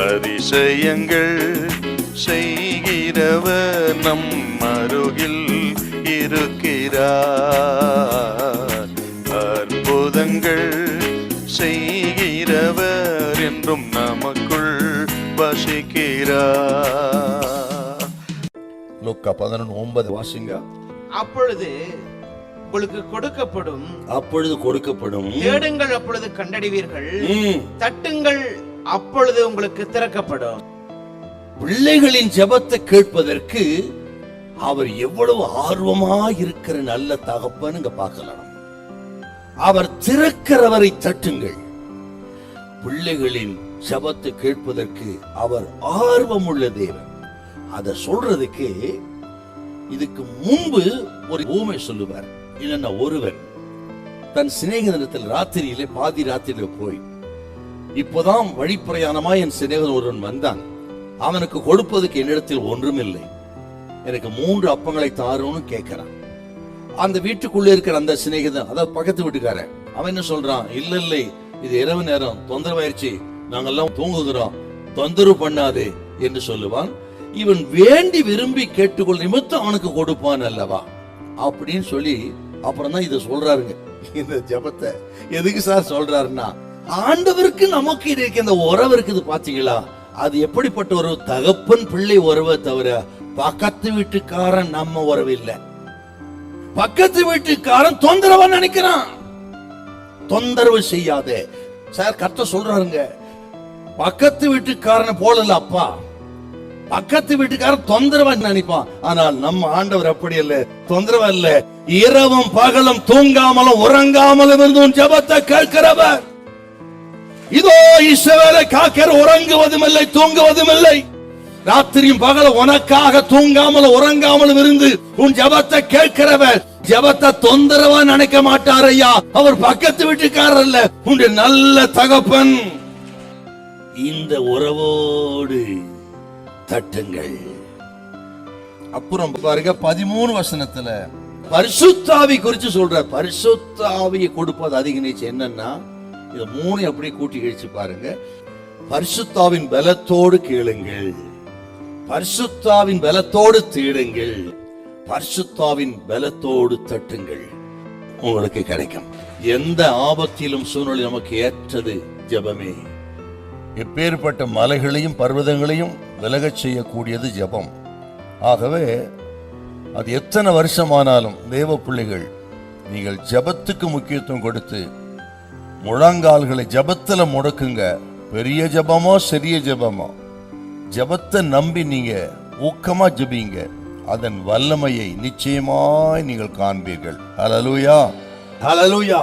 அதிசயங்கள் செய்கிறவர் நம் அருகில் இருக்கிறார். அற்புதங்கள் செய்கிறவர் என்றும் நமக்குள் வசிக்கிறார். லூக்கா 11:9 வாசிங்க. அப்பொழுது உங்களுக்கு கொடுக்கப்படும், தேடுங்கள் அப்பொழுது கண்டடைவீர்கள், தட்டுங்கள் அப்பொழுது உங்களுக்கு திறக்கப்படும். பிள்ளைகளின் ஜெபத்தை கேட்பதற்கு அவர் எவ்வளவு ஆர்வமா இருக்கிற நல்ல தகப்பன் இங்க பார்க்கலாம். அவர் திறக்கிறவரை தட்டுங்கள். பிள்ளைகளின் ஜெபத்தை கேட்பதற்கு அவர் ஆர்வம் உள்ள தேவன். அதை சொல்றதுக்கு இதுக்கு முன்பு ஒரு ஊமை சொல்லுவார். என்னன்னா, ஒருவன் தன் சிநேகிதனிடத்தில் ராத்திரியிலே பாதி ராத்திரியில போய், இப்போதான் வழிப்பிரயாணமா என் சிநேகிதன் ஒருவன் வந்தான், அவனுக்கு கொடுப்பதற்கு என்னிடத்தில் ஒன்றும் இல்லை, எனக்கு 3 அப்பங்களை தாருன்னு கேட்கிறான். அந்த வீட்டுக்குள்ள இருக்கிற அந்த சிநேகிதன், அதாவது பக்கத்து வீட்டுக்காரன், அவன் என்ன சொல்றான், இல்லை இது இரவு நேரம், தொந்தரவாயிருச்சு, நாங்கெல்லாம் தூங்குகிறோம், தொந்தரவு பண்ணாதே என்று சொல்லுவான். இவன் வேண்டி விரும்பி கேட்டுக்கொள் நிமித்தம் அவனுக்கு கொடுப்பான் அல்லவா அப்படின்னு சொல்லி அப்புறம் தான் இதை சொல்றாருங்க. இந்த ஜெபத்தை எதுக்கு சார் சொல்றாருன்னா, ஆண்டவருக்கு நமக்கு இருக்க இந்த உறவு இருக்குது பாத்தீங்களா, அது எப்படிப்பட்ட ஒரு தகப்பன் பிள்ளை உறவை தவிர பக்கத்து வீட்டுக்காரன் நம்ம உறவு இல்ல. பக்கத்து வீட்டுக்காரன் தொந்தரவா நினைக்கிறான். தொந்தரவு செய்யாதே சார் கர்த்தர் சொல்றாருங்க. பக்கத்து வீட்டுக்காரனை போல அப்பா, பக்கத்து வீட்டுக்காரன் தொந்தரவா நினைப்பான். ஆனால் நம்ம ஆண்டவர் அப்படி இல்ல, தொந்தரவா இல்ல. இரவும் பகலும் தூங்காமலும் உறங்காமலும் இருந்தும் ஜெபத்தை கேட்கிறவர். இதோ இஸ்ரவேலை காக்கிற, உறங்குவதும் இல்லை தூங்குவதும் இல்லை. ராத்திரியும் பகலும் உனக்காக தூங்காமலும் உறங்காமலும் இருந்து உன் ஜெபத்தை கேட்கிறவர். ஜெபத்தை தொந்தரவா நினைக்க மாட்டார் ஐயா. அவர் பக்கத்து வீட்டுக்காரர் அல்ல, உன்னுடைய நல்ல தகப்பன். இந்த உறவோடு தட்டுங்கள். அப்புறம் பாருங்க 13 வசனத்துல பரிசுத்தாவி குறித்து சொல்ற. பரிசுத்தாவியை கொடுப்பது அதிக நிச்சயம். என்னன்னா, இது 3 அப்படியே கூட்டி கழிச்சு பாருங்க. பரிசுத்தாவின் பலத்தோடு கேளுங்கள், பரிசுத்தாவின் பலத்தோடு தேடுங்கள், பரிசுத்தாவின் பலத்தோடு தட்டுங்கள், உங்களுக்கு கிடைக்கும். எந்த ஆபத்திலும் சூழ்நிலை நமக்கு ஏற்றது ஜெபமே. எப்பேற்பட்ட மலைகளையும் பர்வதங்களையும் விலகச் செய்யக்கூடியது ஜெபம். ஆகவே அது எத்தனை வருஷமானாலும் தேவ பிள்ளைகள், நீங்கள் ஜெபத்துக்கு முக்கியத்துவம் கொடுத்து முழங்கால்களை ஜெபத்துல முடக்குங்க. பெரிய ஜெபமோ சிறிய ஜெபமோ, ஜெபத்தை நம்பி நீங்க ஊக்கமா ஜெபிங்க. அதன் வல்லமையை நிச்சயமாய் நீங்கள் காண்பீர்கள். ஹல்லேலூயா, ஹல்லேலூயா.